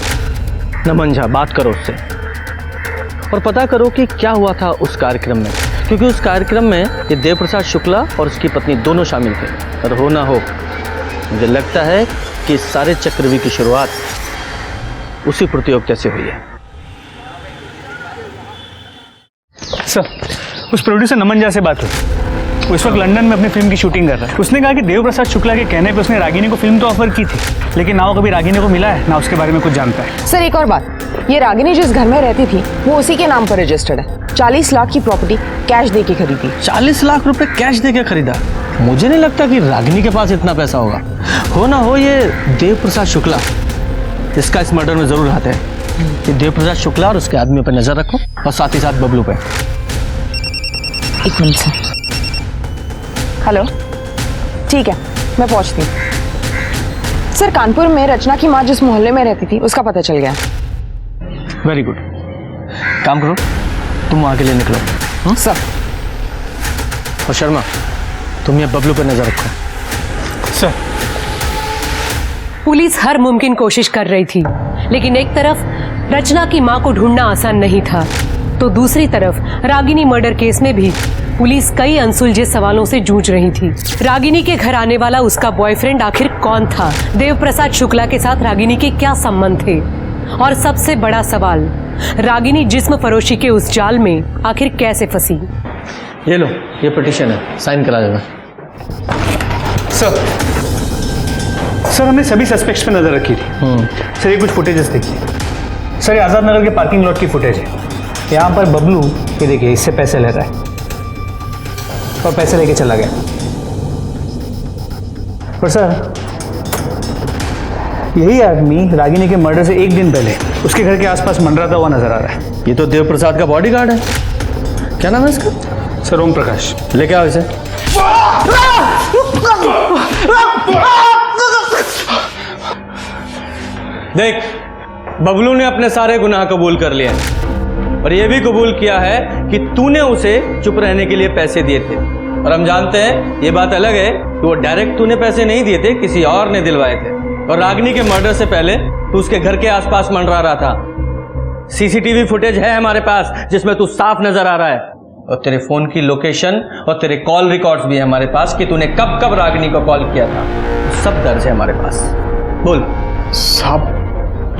नमन झा, बात करो उससे और पता करो कि क्या हुआ था उस कार्यक्रम में, क्योंकि उस कार्यक्रम में ये देव प्रसाद शुक्ला और उसकी पत्नी दोनों शामिल थे। और हो ना हो, मुझे लगता है कि इस सारे चक्रव्यूह की शुरुआत उसी प्रतियोगिता से हुई है। सर, उस प्रोड्यूसर नमन झा से बात हुई। वो इस वक्त लंदन में अपनी फिल्म की शूटिंग कर रहा है। उसने कहा कि देव प्रसाद शुक्ला के कहने पे उसने रागिनी को फिल्म तो ऑफर की थी, लेकिन ना वो कभी रागिनी को मिला है, ना उसके बारे में कुछ जानता है। सर एक और बात, ये रागिनी जिस घर में रहती थी वो उसी के नाम पर रजिस्टर्ड है। 40 लाख की प्रॉपर्टी कैश दे के खरीदी। 40 लाख रुपए कैश दे के खरीदा? मुझे नहीं लगता कि रागिनी के पास इतना पैसा होगा। हो ना हो ये देव प्रसाद शुक्ला, इसका इस मर्डर में जरूर हाथ है। ये देव प्रसाद शुक्ला और उसके आदमी पर नजर रखो और साथ ही साथ बबलू पे। एक मिनट सर। हेलो, ठीक है, मैं पहुंचती हूँ। सर कानपुर में रचना की माँ जिस मोहल्ले में रहती थी उसका पता चल गया। वेरी गुड, काम करो, तुम वहां के लिए निकलो। सर। और शर्मा, तुम ये बबलू पर नजर रखो। सर। पुलिस हर मुमकिन कोशिश कर रही थी, लेकिन एक तरफ रचना की मां को ढूंढना आसान नहीं था, तो दूसरी तरफ रागिनी मर्डर केस में भी पुलिस कई अनसुलझे सवालों से जूझ रही थी। रागिनी के घर आने वाला उसका बॉयफ्रेंड आखिर कौन था? देव प्रसाद शुक्ला के साथ रागिनी के क्या संबंध थे? और सबसे बड़ा सवाल, रागिनी जिस्म फरोशी के उस जाल में आखिर कैसे फंसी? ये लो, ये पिटीशन है, साइन करा देना। सर, हमने सभी सस्पेक्ट्स पे नजर रखी थी। सर, ये कुछ फुटेजेस देखिए। सर, ये आजाद नगर के पार्किंग लॉट की फुटेज है। यहाँ पर बबलू, ये देखिए, इससे पैसे ले रहा है और पैसे लेके चला गया। और सर, यही आदमी रागिनी के मर्डर से एक दिन पहले उसके घर के आसपास मंडराता हुआ नजर आ रहा है। ये तो देव प्रसाद का बॉडीगार्ड है। क्या नाम है इसका? सर, ओम प्रकाश। लेके आओ इसे। देख, बबलू ने अपने सारे गुनाह कबूल कर लिए और ये भी कबूल किया है कि तूने उसे चुप रहने के लिए पैसे दिए थे। और हम जानते हैं, ये बात अलग है कि वो डायरेक्ट तूने पैसे नहीं दिए थे, किसी और ने दिलवाए थे। और रागिनी के मर्डर से पहले तू उसके घर के आसपास मंडरा रहा था। सीसीटीवी फुटेज है हमारे पास जिसमें तू साफ नजर आ रहा है, और तेरे फोन की लोकेशन और तेरे कॉल रिकॉर्ड्स भी है हमारे पास कि तूने कब कब रागिनी को कॉल किया था। सब दर्ज है हमारे पास। बोल। साहब,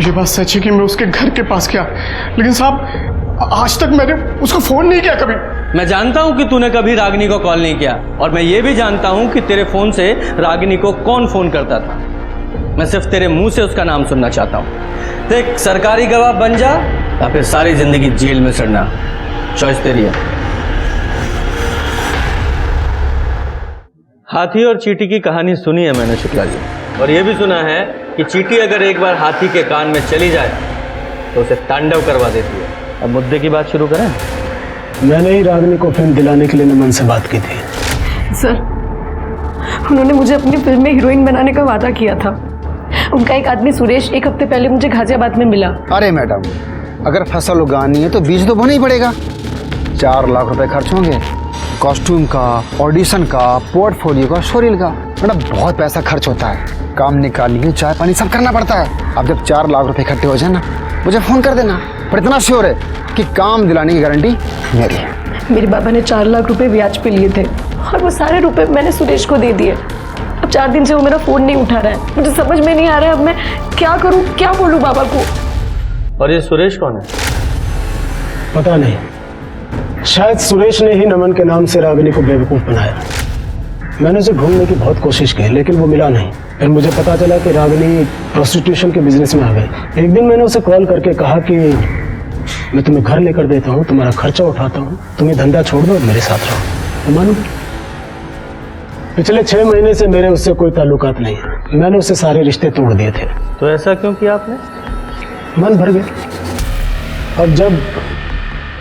ये बात सच है कि मैं उसके घर के पास गया, लेकिन साहब आज तक मैंने उसको फोन नहीं किया कभी। मैं जानता हूं कि तूने कभी रागिनी को कॉल नहीं किया, और मैं ये भी जानता हूं कि तेरे फोन से रागिनी को कौन फोन करता था। मैं सिर्फ तेरे मुंह से उसका नाम सुनना चाहता हूं। देख, सरकारी गवाह बन जा या फिर सारी जिंदगी जेल में सड़ना, चॉइस तेरी है। हाथी और चींटी की कहानी सुनी है मैंने शुक्ला जी, और ये भी सुना है कि चींटी अगर एक बार हाथी के कान में चली जाए तो उसे तांडव करवा देती है। अब मुद्दे की बात शुरू करें। मैंने ही रागिनी को फिल्म दिलाने के लिए नमन से बात की थी। सर, उन्होंने मुझे अपनी फिल्म में हीरोइन बनाने का वादा किया था। उनका एक आदमी सुरेश एक हफ्ते पहले मुझे गाजियाबाद में मिला। अरे मैडम, अगर फसल उगानी है तो बीज तो बोना ही पड़ेगा। 4 लाख रुपए खर्च होंगे, कॉस्ट्यूम का, ऑडिशन का, पोर्टफोलियो का, शोरील का। मैडम बहुत पैसा खर्च होता है, काम निकालिए, चाय पानी सब करना पड़ता है। अब जब 4 लाख रुपए इकट्ठे हो जाए ना, मुझे फोन कर देना। पर इतना श्योर है कि काम दिलाने की गारंटी मेरी है। मेरे बाबा ने 4 लाख रुपए ब्याज पे लिए थे और वो सारे रुपए मैंने सुरेश को दे दिए। अब 4 दिन से वो मेरा फोन नहीं उठा रहा है। मुझे समझ में नहीं आ रहा है अब मैं क्या करूं, क्या बोलूं बाबा को। और ये सुरेश कौन है? पता नहीं, शायद सुरेश ने ही नमन के नाम से रागिनी को बेवकूफ बनाया। मैंने उसे ढूंढने की बहुत कोशिश की, लेकिन वो मिला नहीं। फिर मुझे पता चला कि रागिनी प्रोस्टिट्यूशन के बिजनेस में आ गई। एक दिन मैंने उसे कॉल करके कहा कि मैं तुम्हें घर लेकर देता हूँ, तुम्हारा खर्चा उठाता हूँ, तुम्हें धंधा छोड़ दो और मेरे साथ रहो। तो मानो पिछले 6 महीने से मेरे उससे कोई ताल्लुकात नहीं है। मैंने उससे सारे रिश्ते तोड़ दिए थे। तो ऐसा क्यों किया आपने? मन भर गया। और जब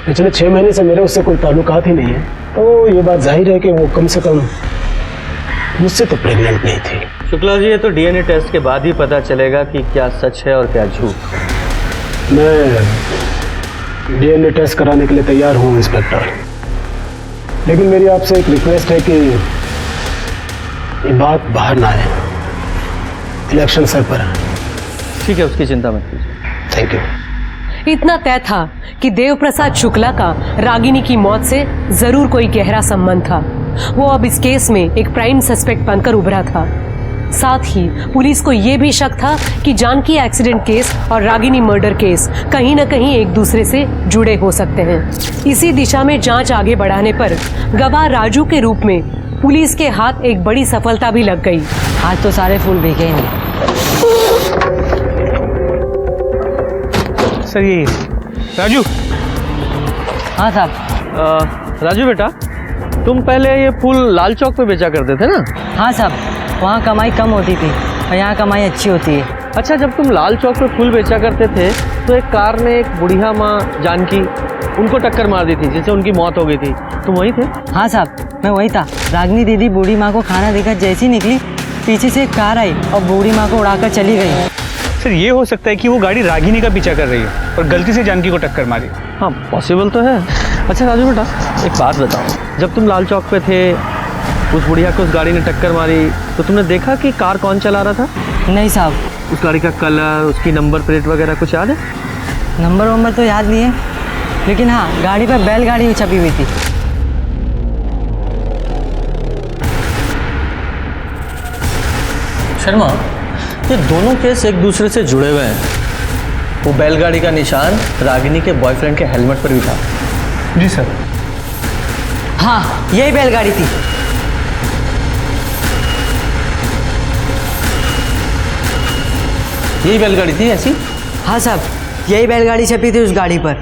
पिछले 6 महीने से मेरे उससे कोई ताल्लुकात ही नहीं है, तो ये बात जाहिर है कि वो कम से कम मुझसे तो प्रेग्नेंट नहीं थी। शुक्ला जी, ये तो डीएनए टेस्ट के बाद ही पता चलेगा कि क्या सच है और क्या झूठ। मैं डीएनए टेस्ट कराने के लिए तैयार हूँ इंस्पेक्टर। लेकिन मेरी आपसे एक रिक्वेस्ट है कि ये बात बाहर ना आए। इलेक्शन सर पर है। ठीक है, उसकी चिंता मत कीजिए। Thank you. इतना तय था कि देव प्रसाद शुक्ला का रागिनी की मौत से जरूर कोई गहरा संबंध था। वो अब इस केस में एक प्राइम सस्पेक्ट बनकर उभरा था। साथ ही पुलिस को यह भी शक था कि जानकी एक्सीडेंट केस और रागिनी मर्डर केस कहीं न कहीं एक दूसरे से जुड़े हो सकते हैं। इसी दिशा में जांच आगे बढ़ाने पर गवाह राजू के रूप में पुलिस के हाथ एक बड़ी सफलता भी लग गई। आज तो सारे फूल भीगे ही नहीं। सर ये राजू। हाँ साहब। राजू बेटा, तुम पहले ये फूल लाल चौक पे बेचा करते थे ना? हाँ साहब, वहाँ कमाई कम होती थी और यहाँ कमाई अच्छी होती है। अच्छा, जब तुम लाल चौक पे फूल बेचा करते थे तो एक कार ने एक बुढ़िया माँ जानकी उनको टक्कर मार दी थी, जिससे उनकी मौत हो गई थी। तुम वही थे? हाँ साहब, मैं वही था। रागिनी दीदी बूढ़ी माँ को खाना देकर जैसी निकली, पीछे से एक कार आई और बूढ़ी माँ को उड़ाकर चली गई। सर ये हो सकता है कि वो गाड़ी रागिनी का पीछा कर रही है और गलती से जानकी को टक्कर मारी। हाँ, पॉसिबल तो है। अच्छा राजू बेटा, एक बात बताओ, जब तुम लाल चौक पे थे, उस बुढ़िया को उस गाड़ी ने टक्कर मारी, तो तुमने देखा कि कार कौन चला रहा था? नहीं साहब। उस गाड़ी का कलर, उसकी नंबर प्लेट वगैरह कुछ याद है? नंबर वंबर तो याद नहीं है, लेकिन हाँ, गाड़ी पर बैलगाड़ी छपी हुई थी। शर्मा, ये दोनों केस एक दूसरे से जुड़े हुए हैं। वो बैलगाड़ी का निशान रागिनी के बॉयफ्रेंड के हेलमेट पर भी था। जी सर। हाँ, यही बैलगाड़ी थी। यही बैलगाड़ी थी ऐसी? हाँ साहब, यही बैलगाड़ी छपी थी उस गाड़ी पर।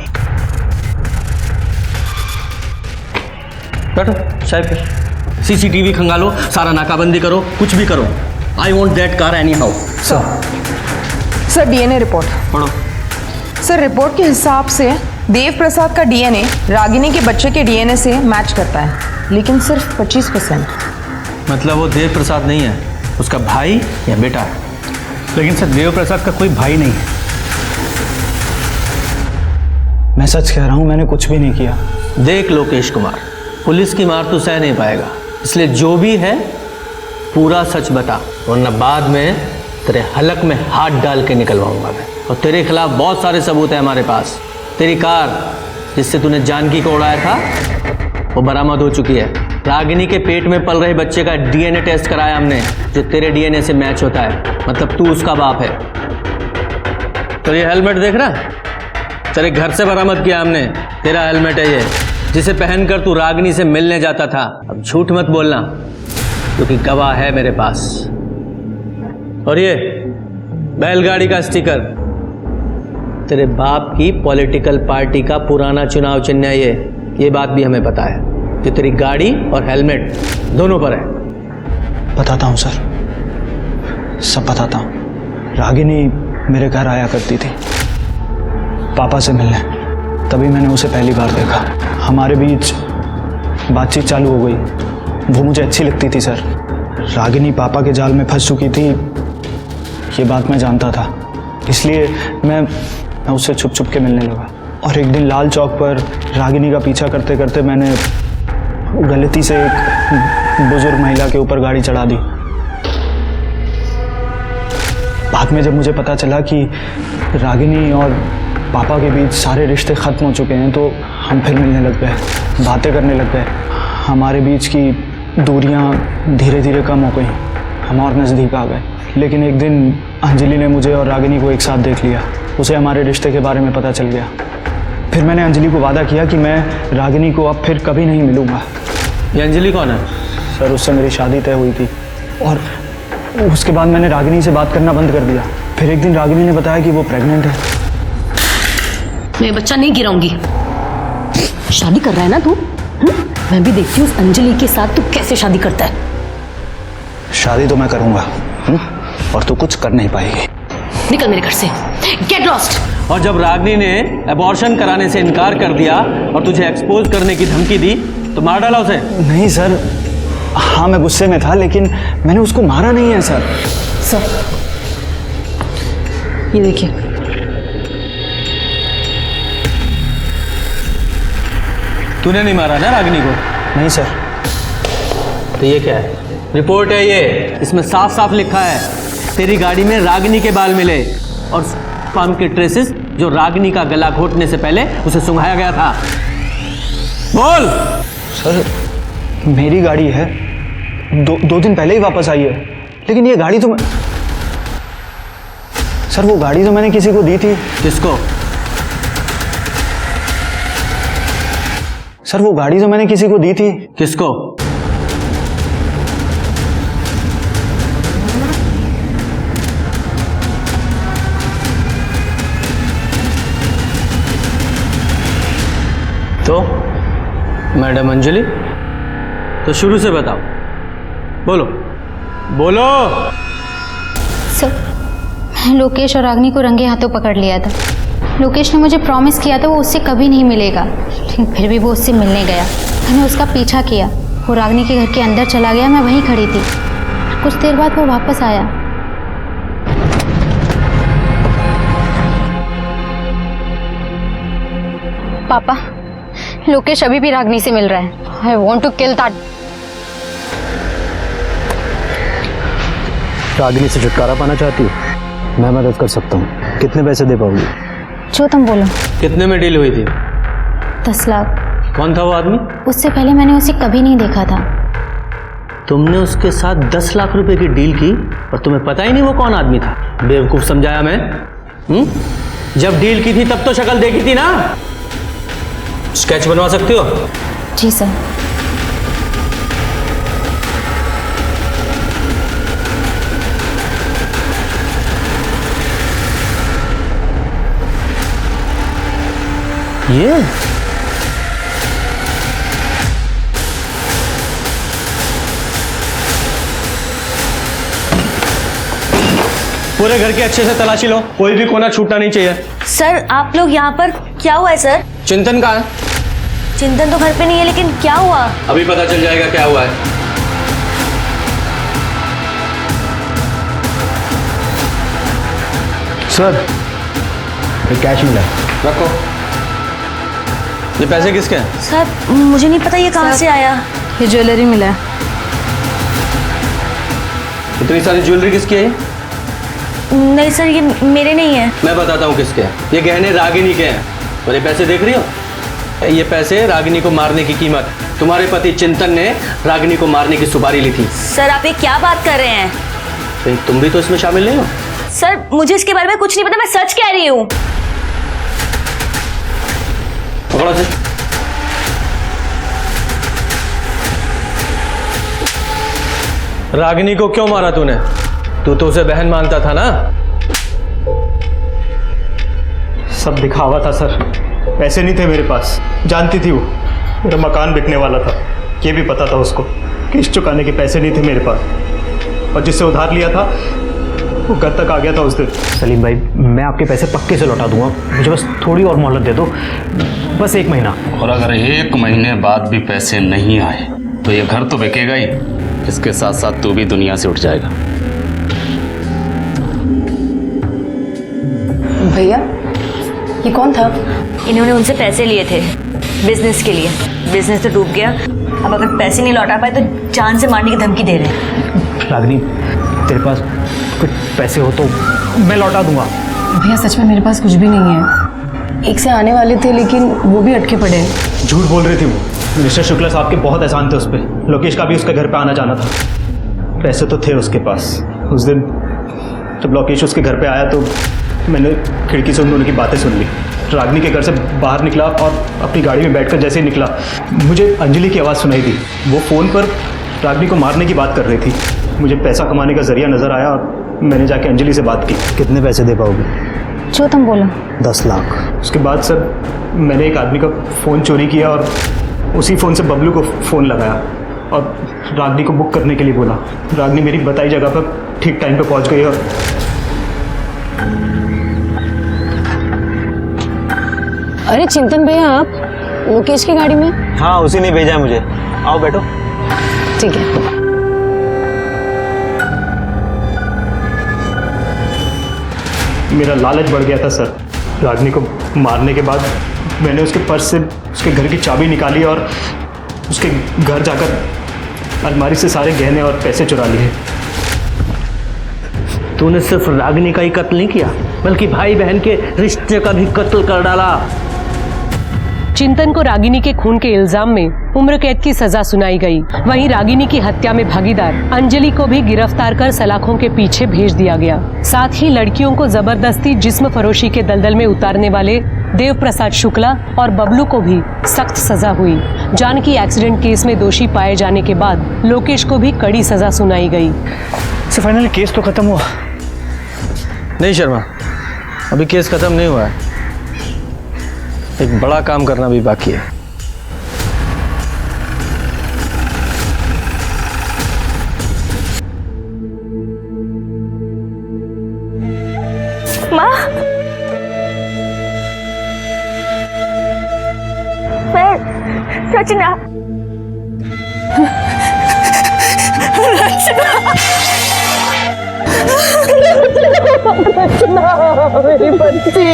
बैठो, चाय पे। सीसीटीवी खंगालो, सारा नाकाबंदी करो, कुछ भी करो। I want that car any how. Sir DNA report पढ़ो। सर, रिपोर्ट के हिसाब से देव प्रसाद का डीएनए रागिनी के बच्चे के डीएनए से मैच करता है, लेकिन सिर्फ 25%। मतलब वो देव प्रसाद नहीं है, उसका भाई या बेटा है। लेकिन सर देव प्रसाद का कोई भाई नहीं है। मैं सच कह रहा हूँ, मैंने कुछ भी नहीं किया। देख लोकेश कुमार, पुलिस की मार तू सह नहीं पाएगा, इसलिए जो भी है पूरा सच बता, वरना बाद में तेरे हलक में हाथ डाल के निकलवाऊंगा मैं। और तेरे खिलाफ बहुत सारे सबूत हैं हमारे पास। तेरी कार जिससे तूने जानकी को उड़ाया था वो बरामद हो चुकी है। रागिनी के पेट में पल रहे बच्चे का डीएनए टेस्ट कराया हमने, जो तेरे डीएनए से मैच होता है, मतलब तू उसका बाप है। तो ये हेलमेट देख रहा, तेरे घर से बरामद किया हमने। तेरा हेलमेट है ये, जिसे पहनकर तू रागिनी से मिलने जाता था। अब झूठ मत बोलना, क्योंकि गवाह है मेरे पास। और ये बैलगाड़ी का स्टिकर तेरे बाप की पॉलिटिकल पार्टी का पुराना चुनाव चिन्ह है। ये बात भी हमें पता है, जो तेरी गाड़ी और हेलमेट दोनों पर है। बताता हूँ सर, सब बताता हूँ। रागिनी मेरे घर आया करती थी पापा से मिलने, तभी मैंने उसे पहली बार देखा। हमारे बीच बातचीत चालू हो गई। वो मुझे अच्छी लगती थी सर। रागिनी पापा के जाल में फंस चुकी थी, ये बात मैं जानता था, इसलिए मैं उससे छुप छुप के मिलने लगा। और एक दिन लाल चौक पर रागिनी का पीछा करते करते मैंने गलती से एक बुजुर्ग महिला के ऊपर गाड़ी चढ़ा दी। बाद में जब मुझे पता चला कि रागिनी और पापा के बीच सारे रिश्ते ख़त्म हो चुके हैं, तो हम फिर मिलने लग गए, बातें करने लग गए। हमारे बीच की दूरियां धीरे धीरे कम हो गई, हम और नज़दीक आ गए। लेकिन एक दिन अंजलि ने मुझे और रागिनी को एक साथ देख लिया। उसे हमारे रिश्ते के बारे में पता चल गया। फिर मैंने अंजलि को वादा किया कि मैं रागिनी को अब फिर कभी नहीं मिलूंगा। ये अंजलि कौन है? सर, उससे मेरी शादी तय हुई थी और उसके बाद मैंने रागिनी से बात करना बंद कर दिया। फिर एक दिन रागिनी ने बताया कि वो प्रेग्नेंट है। मैं बच्चा नहीं गिराऊंगी। शादी कर रहा है ना तू? मैं भी देखती हूँ उस अंजलि के साथ तू कैसे शादी करता है। शादी तो मैं करूंगा और तू कुछ कर नहीं पाएगी। निकल मेरे घर से, गेट लॉस्ट। और जब रागिनी ने अबॉर्शन कराने से इनकार कर दिया और तुझे एक्सपोज करने की धमकी दी, तो मार डाला उसे? नहीं सर, हाँ मैं गुस्से में था, लेकिन मैंने उसको मारा नहीं है सर। सर ये देखिए, तूने नहीं मारा ना रागिनी को? नहीं सर। तो ये क्या है? रिपोर्ट है ये, इसमें साफ साफ लिखा है तेरी गाड़ी में रागिनी के बाल मिले और स्पर्म के ट्रेसेस जो रागिनी का गला घोटने से पहले उसे सुंघाया गया था। बोल। सर मेरी गाड़ी है, दो दिन पहले ही वापस आई है, लेकिन ये गाड़ी तो मैं, सर वो गाड़ी तो मैंने किसी को दी थी। किसको? सर वो गाड़ी तो मैंने किसी को दी थी। किसको? तो मैडम अंजलि, तो शुरू से बताओ, बोलो बोलो। सर लोकेश और रागिनी को रंगे हाथों पकड़ लिया था। लोकेश ने मुझे प्रॉमिस किया था वो उससे कभी नहीं मिलेगा, लेकिन फिर भी वो उससे मिलने गया। मैंने उसका पीछा किया, वो रागिनी के घर के अंदर चला गया, मैं वहीं खड़ी थी। कुछ देर बाद वो वापस आया। पापा, लोकेश अभी भी रागिनी से मिल रहा है। I want to kill that. Ragini से छुटकारा पाना चाहती हो? मैं मदद कर सकता हूँ। कितने पैसे दे पाओगी? जो तुम बोलो। कितने में डील हुई थी? 10 लाख। कौन था वो आदमी? उससे पहले मैंने उसे कभी नहीं देखा था। तुमने उसके साथ 10 लाख रुपए की डील की और तुम्हें पता ही नहीं वो कौन आदमी था? बेवकूफ समझाया मैं? जब डील की थी तब तो शक्ल देखी थी ना? स्केच बनवा सकती हो? जी सर। ये पूरे घर की अच्छे से तलाशी लो, कोई भी कोना छूटना नहीं चाहिए। सर आप लोग यहाँ पर, क्या हुआ है सर? चिंतन कहाँ है? चिंतन तो घर पे नहीं है, लेकिन क्या हुआ? अभी पता चल जाएगा क्या हुआ है। सर ये कैश मिला है। रखो। ये पैसे किसके हैं? सर मुझे नहीं पता ये कहाँ से आया। ये ज्वेलरी मिला है। इतनी सारी ज्वेलरी किसकी है? नहीं सर ये मेरे नहीं है। मैं बताता हूँ किसके हैं। ये गहने रागिनी के हैं। और ये पैसे देख रही हो? ये पैसे रागिनी को मारने की कीमत। तुम्हारे पति चिंतन ने रागिनी को मारने की सुपारी ली थी। सर आप ये क्या बात कर रहे हैं? कहीं तुम भी तो इसमें शामिल नहीं हो? सर मुझे इसके बारे में कुछ नहीं पता, मैं सच कह रही हूँ। पकड़ो से। रागिनी को क्यों मारा तूने? तू तो उसे बहन मानता था ना? सब दिखावा था सर, पैसे नहीं थे मेरे पास। जानती थी वो मेरा मकान बिकने वाला था, ये भी पता था उसको। किस्त चुकाने के पैसे नहीं थे मेरे पास, और जिससे उधार लिया था वो घर तक आ गया था उस दिन। सलीम भाई मैं आपके पैसे पक्के से लौटा दूंगा, मुझे बस थोड़ी और मोहलत दे दो, बस 1 महीना। और अगर 1 महीने बाद भी पैसे नहीं आए तो ये घर तो बिकेगा ही, इसके साथ साथ तू भी दुनिया से उठ जाएगा। भैया ये कौन था? इन्होंने उनसे पैसे लिए थे बिजनेस के लिए। बिजनेस तो डूब गया, अब अगर पैसे नहीं लौटा पाए तो जान से मारने की धमकी दे रहे हैं। रागिनी तेरे पास कुछ पैसे हो तो मैं लौटा दूंगा। भैया सच में मेरे पास कुछ भी नहीं है। एक से आने वाले थे लेकिन वो भी अटके पड़े हैं। झूठ बोल रही थी वो। मिस्टर शुक्ला साहब के बहुत एहसान थे उस पर। लोकेश का भी उसके घर पे आना जाना था, पैसे तो थे उसके पास। उस दिन जब लोकेश उसके घर पे आया तो मैंने खिड़की से उन दोनों की बातें सुन ली। रागिनी के घर से बाहर निकला और अपनी गाड़ी में बैठकर जैसे ही निकला मुझे अंजलि की आवाज़ सुनाई दी। वो फ़ोन पर रागिनी को मारने की बात कर रही थी। मुझे पैसा कमाने का जरिया नज़र आया और मैंने जाके अंजलि से बात की। कितने पैसे दे पाओगे? जो तुम बोलो। 10 लाख। उसके बाद सर मैंने एक आदमी का फ़ोन चोरी किया और उसी फ़ोन से बबलू को फ़ोन लगाया और रागिनी को बुक करने के लिए बोला। रागिनी मेरी बताई जगह पर ठीक टाइम पे पहुंच गई। और अरे चिंतन भैया आप लोकेश की गाड़ी में? हाँ उसी ने भेजा है मुझे। आओ बैठो। ठीक है। मेरा लालच बढ़ गया था सर। रागिनी को मारने के बाद मैंने उसके पर्स से उसके घर की चाबी निकाली और उसके घर जाकर अलमारी से सारे गहने और पैसे चुरा लिए। तूने सिर्फ रागिनी का ही कत्ल नहीं किया, बल्कि भाई बहन के रिश्ते का भी कत्ल कर डाला। चिंतन को रागिनी के खून के इल्जाम में उम्र कैद की सजा सुनाई गई। वहीं रागिनी की हत्या में भागीदार अंजलि को भी गिरफ्तार कर सलाखों के पीछे भेज दिया गया। साथ ही लड़कियों को जबरदस्ती जिस्म फरोशी के दलदल में उतारने वाले देव प्रसाद शुक्ला और बबलू को भी सख्त सजा हुई। जानकी एक्सीडेंट केस में दोषी पाए जाने के बाद लोकेश को भी कड़ी सजा सुनाई गई। सर फाइनली केस तो खत्म हुआ? नहीं शर्मा, अभी केस खत्म नहीं हुआ है। एक बड़ा काम करना भी बाकी है। माँ, मैं रचना रचना मेरी बच्ची,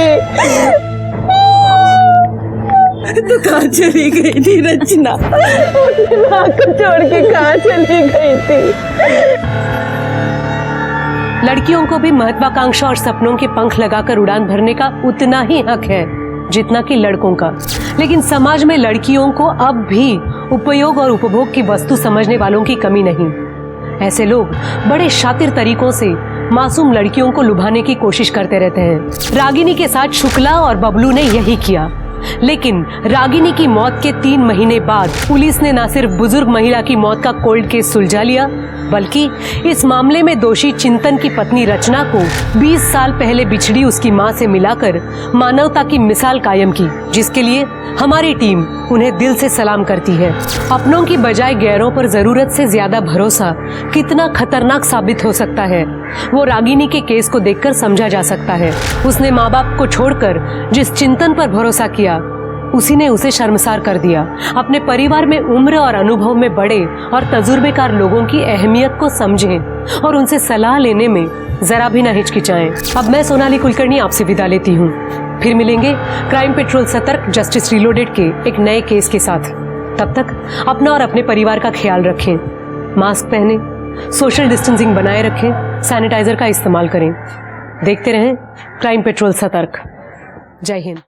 तो कहाँ चली गई थी रचना? माँ को छोड़ के कहाँ चली गई थी? लड़कियों को भी महत्वाकांक्षा और सपनों के पंख लगाकर उड़ान भरने का उतना ही हक है जितना कि लड़कों का। लेकिन समाज में लड़कियों को अब भी उपयोग और उपभोग की वस्तु समझने वालों की कमी नहीं। ऐसे लोग बड़े शातिर तरीकों से मासूम लड़कियों को लुभाने की कोशिश करते रहते हैं। रागिनी के साथ शुक्ला और बबलू ने यही किया। लेकिन रागिनी की मौत के 3 महीने बाद पुलिस ने न सिर्फ बुजुर्ग महिला की मौत का कोल्ड केस सुलझा लिया, बल्कि इस मामले में दोषी चिंतन की पत्नी रचना को 20 साल पहले बिछड़ी उसकी मां से मिलाकर मानवता की मिसाल कायम की, जिसके लिए हमारी टीम उन्हें दिल से सलाम करती है। अपनों की बजाय गैरों पर जरूरत से ज्यादा भरोसा कितना खतरनाक साबित हो सकता है, वो रागिनी के केस को देखकर समझा जा सकता है। उसने माँ बाप को छोड़कर जिस चिंतन पर भरोसा किया, उसी ने उसे शर्मसार कर दिया। अपने परिवार में उम्र और अनुभव में बड़े और तजुर्बेकार लोगों की अहमियत को समझें और उनसे सलाह लेने में जरा भी न हिचकिचाएं। अब मैं सोनाली कुलकर्णी आपसे विदा लेती हूँ। फिर मिलेंगे क्राइम पेट्रोल सतर्क जस्टिस रिलोडेड के एक नए केस के साथ। तब तक अपना और अपने परिवार का ख्याल रखें, मास्क पहने, सोशल डिस्टेंसिंग बनाए रखें, सैनिटाइजर का इस्तेमाल करें। देखते रहें क्राइम पेट्रोल सतर्क। जय हिंद।